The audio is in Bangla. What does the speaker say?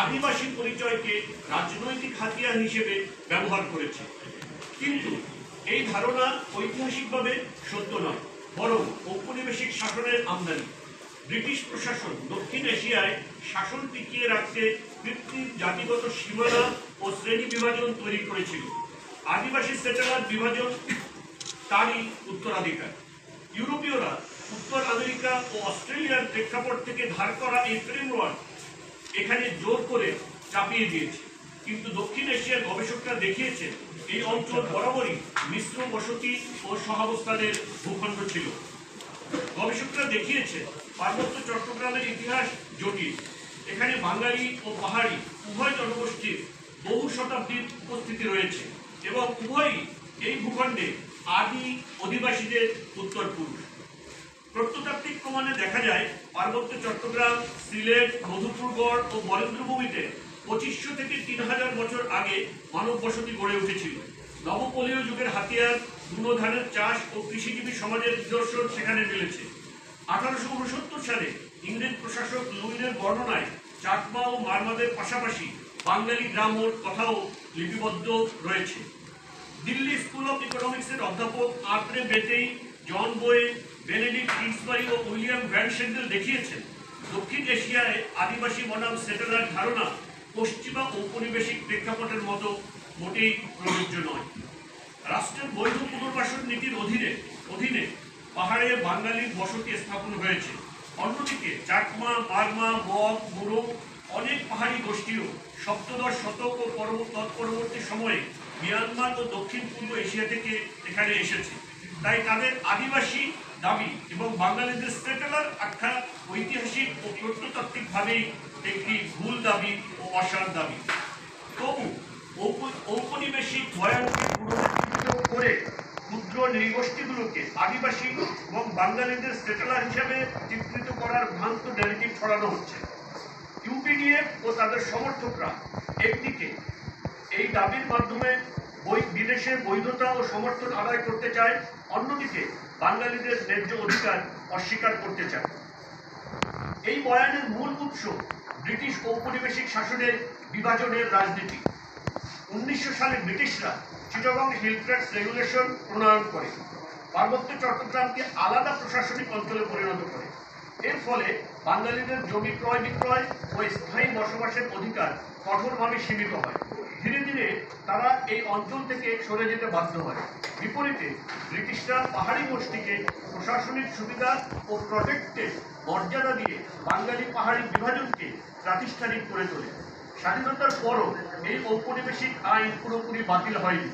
আদিবাসী পরিচয়কে রাজনৈতিক হাতিয়ার হিসেবে ব্যবহার করেছে। কিন্তু এই ধারণা ঐতিহাসিকভাবে সত্য নয়, বরং ঔপনিবেশিক শাসনের আমদানি। ব্রিটিশ প্রশাসন দক্ষিণ এশিয়ায় শাসন টিকিয়ে রাখতে কৃত্রিম জাতিগত সীমানা ও শ্রেণী বিভাজন তৈরি করেছিল। আদিবাসী সেটেলার বিভাজন তারই উত্তরাধিকার। ইউরোপীয়রা উত্তর আমেরিকা ও অস্ট্রেলিয়ার প্রেক্ষাপট থেকে ধার করা এই ফ্রেমওয়ার্ক এখানে জোর করে চাপিয়ে দিয়েছে। কিন্তু দক্ষিণ এশিয়ার গবেষকরা দেখিয়েছে এই অঞ্চল বরাবরই মিশ্র বসতি ও সহাবস্থানের ভূখণ্ড ছিল। গবেষকরা দেখিয়েছে পার্বত্য চট্টগ্রামের ইতিহাস জটিল। এখানে বাঙালি ও পাহাড়ি উভয় জনগোষ্ঠীর বহু শতাব্দীর উপস্থিতি রয়েছে এবং উভয়ই এই ভূখণ্ডে আদি অধিবাসীদের উত্তরপুরুষ। প্রত্নতাত্ত্বিক প্রমাণে দেখা যায় পার্বত্য চট্টগ্রাম, সিলেট, মধুপুরগড় ও বরেন্দ্রভূমিতে 2500 থেকে 3000 বছর আগে মানব বসতি গড়ে উঠেছিল। নবপলীয় যুগের হাতিয়ার, বুনো ধানের চাষ ও কৃষিজীবী সমাজের নিদর্শন সেখানে মিলেছে। 1869 সালে ইংরেজ প্রশাসক লুইনের বর্ণনায় চাকমা ও মারমাদের পাশাপাশি বাঙালি গ্রামের কথাও লিপিবদ্ধ রয়েছে। দিল্লি স্কুল অফ ইকোনমিক্সের অধ্যাপক আর্দ্রে বেটেই, জন বোয়ে, বেনেডিক্ট কিংসবারি ও উইলিয়াম ভ্যান সেন্ডেল দেখিয়েছেন দক্ষিণ এশিয়ায় আদিবাসী বনাম সেটেলার ধারণা পশ্চিমা ঔপনিবেশিক প্রেক্ষাপটের মতো মোটেই প্রযোজ্য নয়। রাষ্ট্রের বৈধ পুনর্বাসন নীতির অধীনে পাহাড়ে বাঙালির বসতি স্থাপন হয়েছে। অন্যদিকে চাকমা, মারমা, মগ, মুরো অনেক পাহাড়ি গোষ্ঠীও সপ্তদশ শতক ও তৎপরবর্তী সময়ে মিয়ানমার ও দক্ষিণ পূর্ব এশিয়া থেকে এখানে এসেছে। তাই তাদের আদিবাসী দাবি এবং বাঙালিদের সেটেলার আখ্যা ঐতিহাসিক ও প্রত্নতাত্ত্বিকভাবেই একটি ভুল দাবি ও অসার দাবি। তবু ঔপনিবেশিক বয়ানকে পুনরুজ্জীবিত করে ক্ষুদ্র নৃগোষ্ঠীগুলোকে আদিবাসী এবং বাঙালিদের সেটেলার হিসেবে চিত্রিত করার ভ্রান্ত ন্যারেটিভ ছড়ানো হচ্ছে। ইউপিডিএফ ও তাদের সমর্থকরা একদিকে এই দাবির মাধ্যমে বিদেশে বৈধতা ও সমর্থন আদায় করতে চায়, অন্যদিকে বাঙালিদের ন্যায্য অধিকার অস্বীকার করতে চায়। এই বয়ানের মূল উৎস ব্রিটিশ ঔপনিবেশিক শাসনের বিভাজনের রাজনীতি। 1900 সালে ব্রিটিশরা চিটাগং হিল ট্র্যাক্টস রেগুলেশন প্রণয়ন করে পার্বত্য চট্টগ্রামকে আলাদা প্রশাসনিক অঞ্চলে পরিণত করে। এর ফলে বাঙালিদের জমি ক্রয় বিক্রয় ও স্থায়ী বসবাসের অধিকার কঠোরভাবে সীমিত হয়। ধীরে ধীরে তারা এই অঞ্চল থেকে সরে যেতে বাধ্য হয়। বিপরীতে ব্রিটিশরা পাহাড়ি গোষ্ঠীকে প্রশাসনিক সুবিধা ও প্রটেক্টেড মর্যাদা দিয়ে বাঙালি পাহাড়ি বিভাজনকে প্রাতিষ্ঠানিক করে তোলে। স্বাধীনতার পরও এই ঔপনিবেশিক আইন পুরোপুরি বাতিল হয়নি।